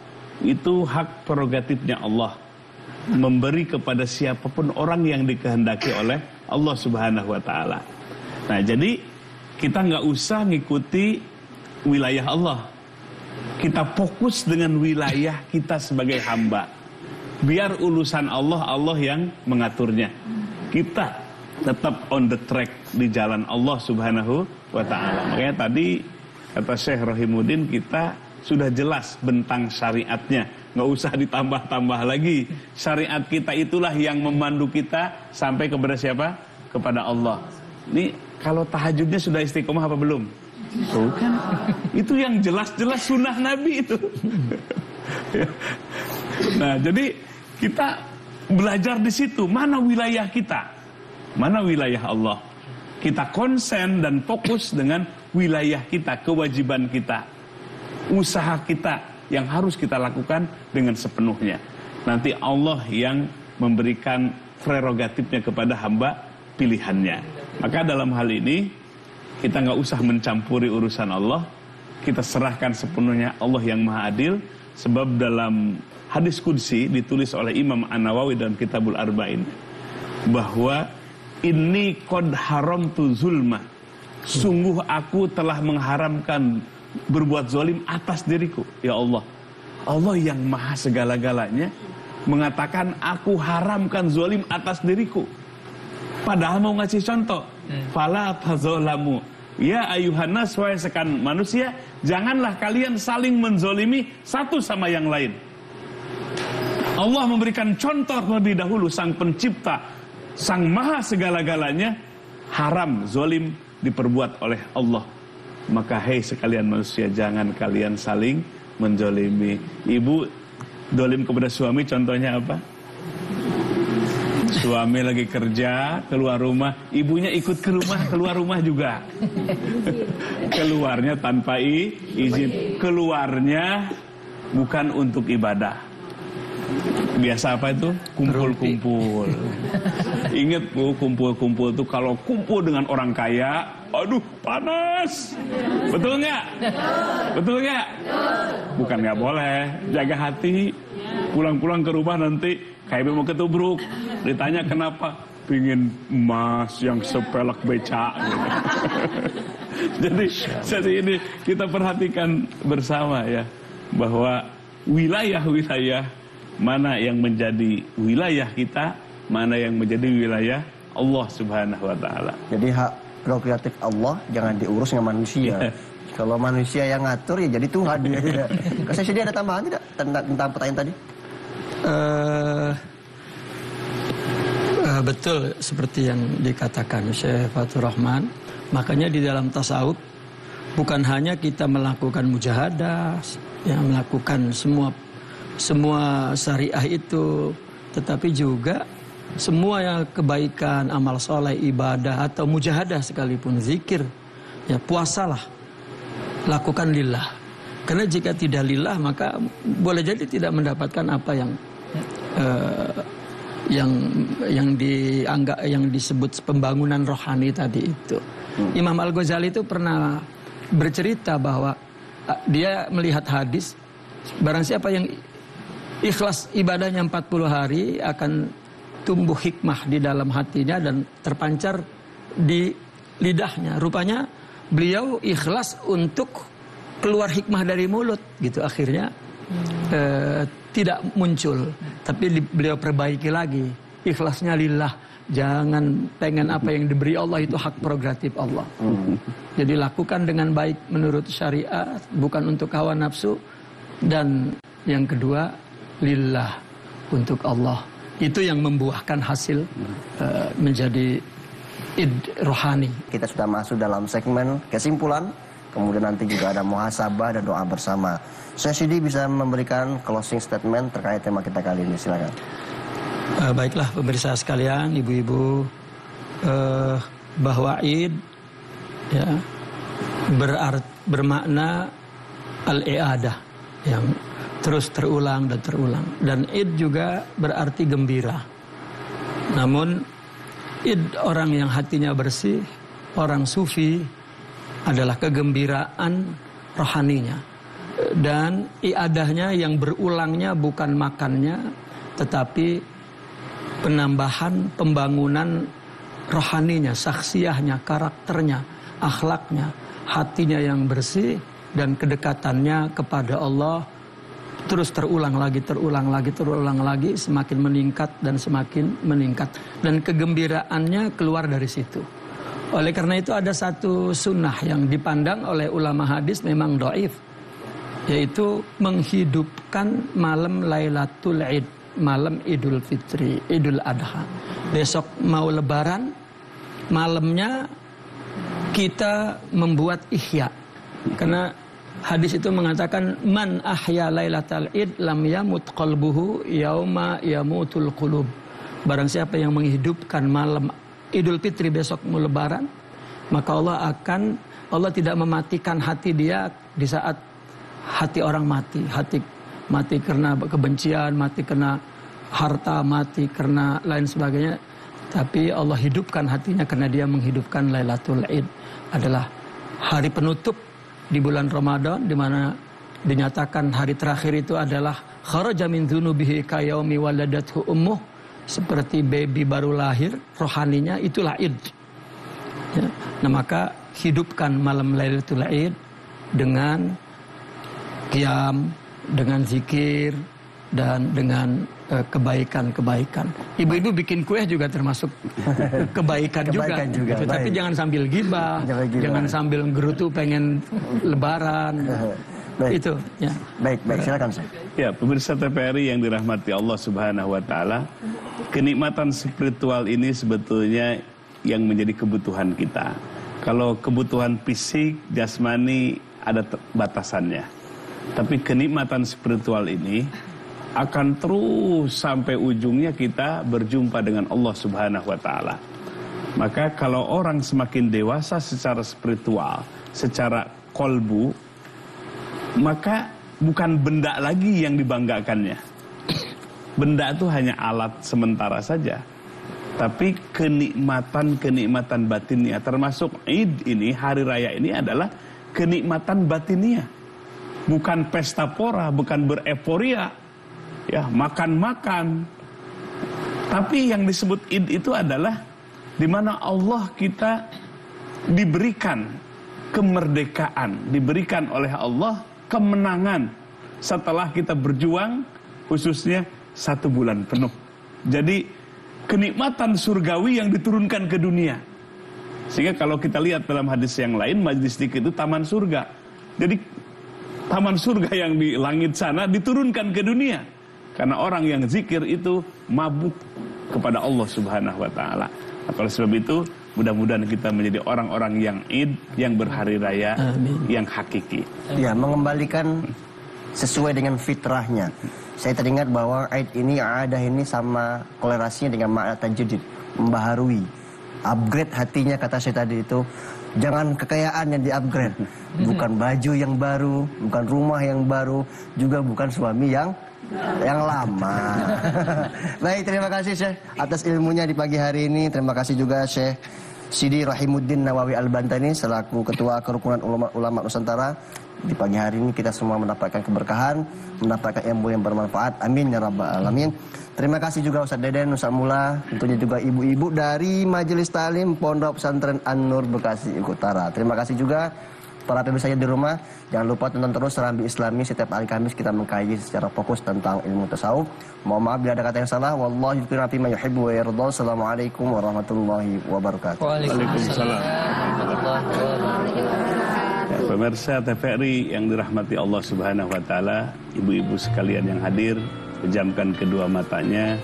Itu hak prerogatifnya Allah, memberi kepada siapapun orang yang dikehendaki oleh Allah Subhanahu wa Ta'ala. Nah, jadi kita nggak usah ngikuti wilayah Allah. Kita fokus dengan wilayah kita sebagai hamba. Biar urusan Allah, Allah yang mengaturnya. Kita tetap on the track di jalan Allah Subhanahu wa Ta'ala. Makanya tadi kata Syekh Rahimuddin, kita sudah jelas bentang syariatnya, nggak usah ditambah-tambah lagi. Syariat kita itulah yang memandu kita sampai kepada siapa? Kepada Allah. Ini kalau tahajudnya sudah istiqomah apa belum? Bukan. Itu yang jelas-jelas sunnah Nabi itu. Nah, jadi kita belajar di situ, mana wilayah kita, mana wilayah Allah. Kita konsen dan fokus dengan wilayah kita, kewajiban kita, usaha kita yang harus kita lakukan dengan sepenuhnya. Nanti Allah yang memberikan prerogatifnya kepada hamba pilihannya. Maka dalam hal ini kita nggak usah mencampuri urusan Allah. Kita serahkan sepenuhnya Allah yang Maha Adil. Sebab dalam hadis qudsi ditulis oleh Imam An-Nawawi dalam Kitabul Arba'in, bahwa inni qad haramtu zulma, sungguh aku telah mengharamkan berbuat zalim atas diriku. Ya Allah, Allah yang maha segala-galanya mengatakan aku haramkan zalim atas diriku. Padahal mau ngasih contoh, fala tazalamu ya ayuhan nas, wahai sekalian manusia, janganlah kalian saling menzolimi satu sama yang lain. Allah memberikan contoh terlebih dahulu, sang pencipta, sang maha segala-galanya, haram zalim diperbuat oleh Allah. Maka hei sekalian manusia, jangan kalian saling menzolimi. Ibu dolim kepada suami, contohnya apa? Suami lagi kerja, keluar rumah, ibunya ikut ke rumah, keluar rumah juga. Keluarnya tanpa izin. Keluarnya bukan untuk ibadah. Biasa apa itu? Kumpul-kumpul. Ingat Bu, kumpul-kumpul itu kalau kumpul dengan orang kaya, aduh panas. Betul nggak? Betul nggak? Bukan nggak boleh. Jaga hati. Pulang-pulang ke rumah nanti kayak mau ketubruk. Ditanya kenapa? Pingin emas yang sepelak becak. Jadi ini kita perhatikan bersama ya, bahwa wilayah-wilayah mana yang menjadi wilayah kita, mana yang menjadi wilayah Allah Subhanahu wa Ta'ala. Jadi hak prerogatif Allah jangan diurus dengan manusia. Kalau manusia yang ngatur ya jadi Tuhan. Saya sedih ada tambahan tidak tentang pertanyaan tadi? Betul seperti yang dikatakan Syekh Fatur Rahman. Makanya di dalam tasawuf bukan hanya kita melakukan mujahadah, yang melakukan semua syariah itu, tetapi juga semua yang kebaikan, amal soleh, ibadah atau mujahadah sekalipun, zikir, ya puasalah, lakukan lillah. Karena jika tidak lillah maka boleh jadi tidak mendapatkan apa yang dianggap, yang disebut pembangunan rohani tadi itu. Imam Al-Ghazali itu pernah bercerita bahwa dia melihat hadis, barang siapa yang ikhlas ibadahnya 40 hari akan tumbuh hikmah di dalam hatinya dan terpancar di lidahnya. Rupanya beliau ikhlas untuk keluar hikmah dari mulut gitu, akhirnya tidak muncul. Tapi beliau perbaiki lagi, ikhlasnya lillah. Jangan pengen apa yang diberi Allah, itu hak prerogatif Allah. Jadi lakukan dengan baik menurut syariat, bukan untuk hawa nafsu. Dan yang kedua, lillah, untuk Allah. Itu yang membuahkan hasil menjadi id rohani. Kita sudah masuk dalam segmen kesimpulan, kemudian nanti juga ada muhasabah dan doa bersama. Syekh Sidi bisa memberikan closing statement terkait tema kita kali ini, silakan. Baiklah pemirsa sekalian, ibu-ibu, bahwa id ya, bermakna al-i'adah, yang terus terulang dan terulang. Dan id juga berarti gembira. Namun id orang yang hatinya bersih, orang sufi, adalah kegembiraan rohaninya. Dan i'adahnya yang berulangnya bukan makannya, tetapi penambahan, pembangunan rohaninya, saksiyahnya, karakternya, akhlaknya, hatinya yang bersih, dan kedekatannya kepada Allah terus terulang lagi, semakin meningkat dan semakin meningkat. Dan kegembiraannya keluar dari situ. Oleh karena itu ada satu sunnah yang dipandang oleh ulama hadis memang dhaif, yaitu menghidupkan malam Lailatul Id, malam Idul Fitri, Idul Adha. Besok mau lebaran, malamnya kita membuat ihya. Karena hadis itu mengatakan, man ahya lailatal id lam yamut qalbuhu yauma yamutul qulub. Barang siapa yang menghidupkan malam Idul Fitri, besok mau lebaran, maka Allah tidak mematikan hati dia di saat hati orang mati. Mati karena kebencian, mati karena harta, mati karena lain sebagainya. Tapi Allah hidupkan hatinya karena dia menghidupkan Lailatul Id. Adalah hari penutup di bulan Ramadan, di mana dinyatakan hari terakhir itu adalah kharaja min dzunubihi kayaumi waladathu ummuh, seperti baby baru lahir, rohaninya itulah Id. Ya. Nah, maka hidupkan malam Lailatul Id dengan qiyam, dengan zikir, dan dengan kebaikan-kebaikan. Ibu-ibu bikin kue juga termasuk kebaikan juga. Gitu. Tapi jangan sambil gibah, jangan sambil gerutu pengen lebaran. Itu ya. Baik, silakan Syekh. Ya, pemirsa TVRI yang dirahmati Allah Subhanahu wa taala, kenikmatan spiritual ini sebetulnya yang menjadi kebutuhan kita. Kalau kebutuhan fisik, jasmani ada batasannya. Tapi kenikmatan spiritual ini akan terus sampai ujungnya kita berjumpa dengan Allah Subhanahu wa taala. Maka kalau orang semakin dewasa secara spiritual, secara kolbu, maka bukan benda lagi yang dibanggakannya. Benda itu hanya alat sementara saja. Tapi kenikmatan batinnya, termasuk Id ini, hari raya ini adalah kenikmatan batinnya. Bukan pesta pora, bukan bereforia, ya makan-makan. Tapi yang disebut Id itu adalah di mana Allah kita diberikan kemerdekaan, diberikan oleh Allah kemenangan setelah kita berjuang khususnya 1 bulan penuh. Jadi kenikmatan surgawi yang diturunkan ke dunia. Sehingga kalau kita lihat dalam hadis yang lain, majlis zikir itu taman surga. Jadi taman surga yang di langit sana diturunkan ke dunia. Karena orang yang zikir itu mabuk kepada Allah Subhanahu wa taala. Nah, oleh sebab itu, mudah-mudahan kita menjadi orang-orang yang Id, yang berhari raya, yang hakiki. Ya, mengembalikan sesuai dengan fitrahnya. Saya teringat bahwa Id ini, Aadah ini sama kolerasinya dengan makna tajdid, membaharui. Upgrade hatinya, kata saya tadi itu. Jangan kekayaan yang di-upgrade. Bukan baju yang baru, bukan rumah yang baru, juga bukan suami yang lama. Baik, terima kasih Syekh atas ilmunya di pagi hari ini. Terima kasih juga Syekh Sidi Rahimuddin Nawawi Al-Bantani selaku Ketua Kerukunan Ulama Nusantara. Di pagi hari ini kita semua mendapatkan keberkahan, mendapatkan ilmu yang bermanfaat. Amin ya rabbal alamin. Terima kasih juga Ustaz Deden, Ustaz Mula, tentunya juga ibu-ibu dari Majelis Ta'lim Pondok Pesantren An-Nur Bekasi Utara. Terima kasih juga para pemirsa di rumah. Jangan lupa tonton terus Serambi Islami setiap hari Kamis kita mengkaji secara fokus tentang ilmu tasawuf. Mohon maaf bila ada kata yang salah. Wallahu yuzkiruna fi ma yuhibbu wa yarda. Assalamualaikum warahmatullahi wabarakatuh. Waalaikumsalam. Ya, pemirsa TVRI yang dirahmati Allah Subhanahu wa taala, ibu-ibu sekalian yang hadir, pejamkan kedua matanya,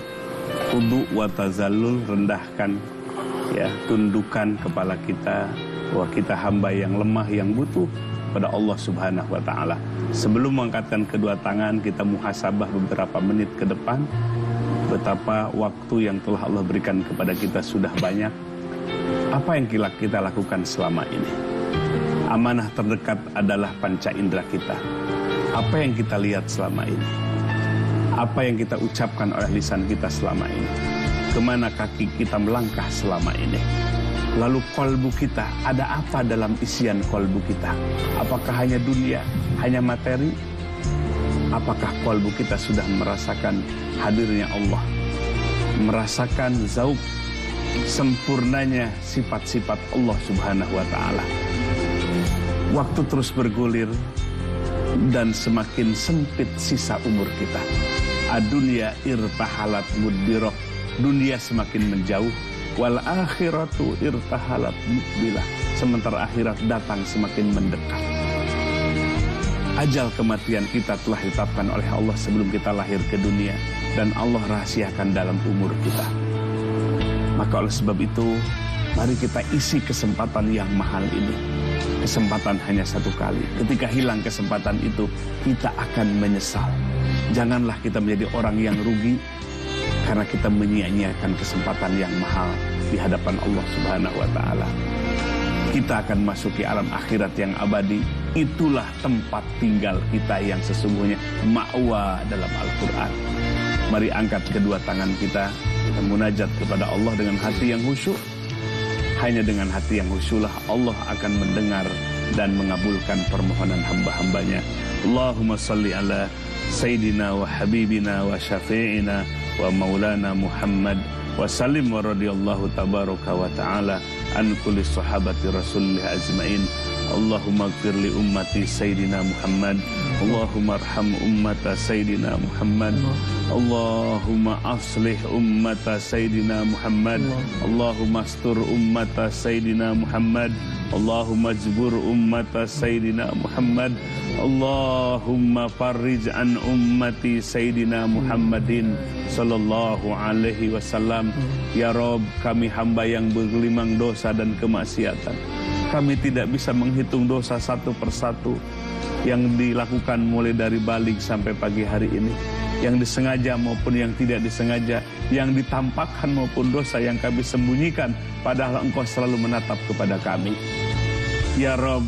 khudu wa tazallul, rendahkan ya, tundukkan kepala kita bahwa kita hamba yang lemah, yang butuh pada Allah Subhanahu wa taala. Sebelum mengangkatkan kedua tangan, kita muhasabah beberapa menit ke depan betapa waktu yang telah Allah berikan kepada kita sudah banyak. Apa yang kita lakukan selama ini? Amanah terdekat adalah panca indera kita. Apa yang kita lihat selama ini? Apa yang kita ucapkan oleh lisan kita selama ini? Kemana kaki kita melangkah selama ini? Lalu kolbu kita, ada apa dalam isian kolbu kita? Apakah hanya dunia, hanya materi? Apakah kolbu kita sudah merasakan hadirnya Allah? Merasakan zauk, sempurnanya sifat-sifat Allah Subhanahu wa ta'ala. Waktu terus bergulir dan semakin sempit sisa umur kita. Adunya irtahalat mudbirah, dunia semakin menjauh. Wal akhiratu irtahalat mukbilah, sementara akhirat datang semakin mendekat. Ajal kematian kita telah ditetapkan oleh Allah sebelum kita lahir ke dunia, dan Allah rahasiakan dalam umur kita. Maka oleh sebab itu, mari kita isi kesempatan yang mahal ini. Kesempatan hanya satu kali. Ketika hilang kesempatan itu, kita akan menyesal. Janganlah kita menjadi orang yang rugi karena kita menyia-nyiakan kesempatan yang mahal di hadapan Allah Subhanahu wa taala. Kita akan masuki alam akhirat yang abadi. Itulah tempat tinggal kita yang sesungguhnya, ma'wa dalam Al-Qur'an. Mari angkat kedua tangan kita munajat kepada Allah dengan hati yang khusyuk. Hanya dengan hati yang khusyuklah Allah akan mendengar dan mengabulkan permohonan hamba-hambanya. Allahumma salli ala Sayyidina wa Habibina wa Syafi'ina wa Maulana Muhammad wa sallim wa radiyallahu tabaraka wa ta'ala an kulli sahabati Rasulillah ajma'in. Allahumma ighfir li ummati Sayyidina Muhammad. Allahumma arham ummata Sayyidina Muhammad. Allahumma aslih ummata Sayyidina Muhammad. Allahumma astur ummata Sayyidina Muhammad. Allahumma jbur ummata Sayyidina Muhammad. Allahumma farrij an ummati Sayyidina Muhammadin sallallahu alaihi wasallam. Ya Rabb, kami hamba yang bergelimang dosa dan kemaksiatan. Kami tidak bisa menghitung dosa satu persatu yang dilakukan mulai dari balik sampai pagi hari ini. Yang disengaja maupun yang tidak disengaja, yang ditampakkan maupun dosa yang kami sembunyikan, padahal Engkau selalu menatap kepada kami. Ya Rabb,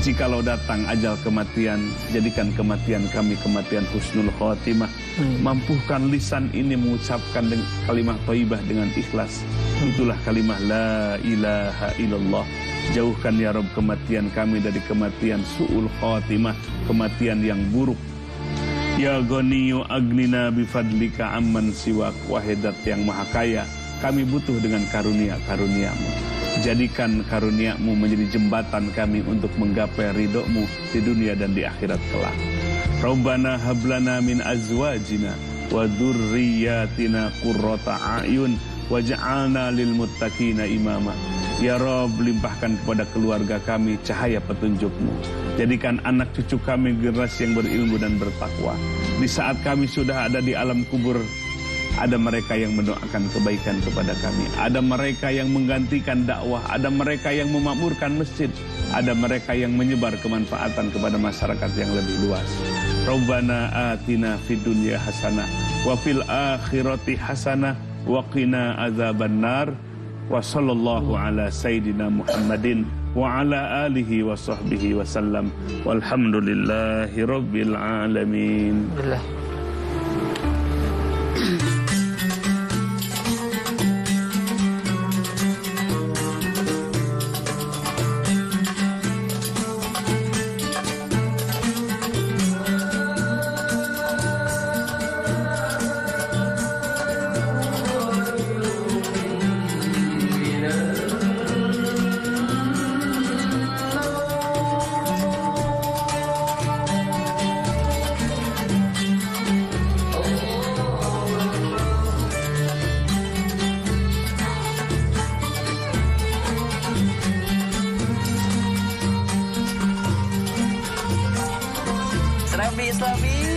jikalau datang ajal kematian, jadikan kematian kami kematian husnul khatimah. Mampukan lisan ini mengucapkan kalimah thayyibah dengan ikhlas. Itulah kalimah la ilaha illallah. Jauhkan ya Rabb kematian kami dari kematian su'ul khatimah, kematian yang buruk. Ya Ghaniyu agnina bifadlika amman siwak. Wahai Dat yang maha kaya, kami butuh dengan karunia-karuniamu. Jadikan karuniamu menjadi jembatan kami untuk menggapai ridhomu di dunia dan di akhirat kelak. Rabbana hablana min azwajina wa dzurriyyatina qurrata a'yun waj'alna lil muttaqina imama. Ya Rabb, limpahkan kepada keluarga kami cahaya petunjuk-Mu. Jadikan anak cucu kami generasi yang berilmu dan bertakwa. Di saat kami sudah ada di alam kubur, ada mereka yang mendoakan kebaikan kepada kami. Ada mereka yang menggantikan dakwah. Ada mereka yang memakmurkan masjid. Ada mereka yang menyebar kemanfaatan kepada masyarakat yang lebih luas. Rabbana atina fid dunya hasanah wa fil akhirati hasanah wa qina adzabannar. Wa sallallahu ala sayyidina Muhammadin wa ala alihi wa sahbihi wa sallam. Walhamdulillahi rabbil alamin. Nabi Islami.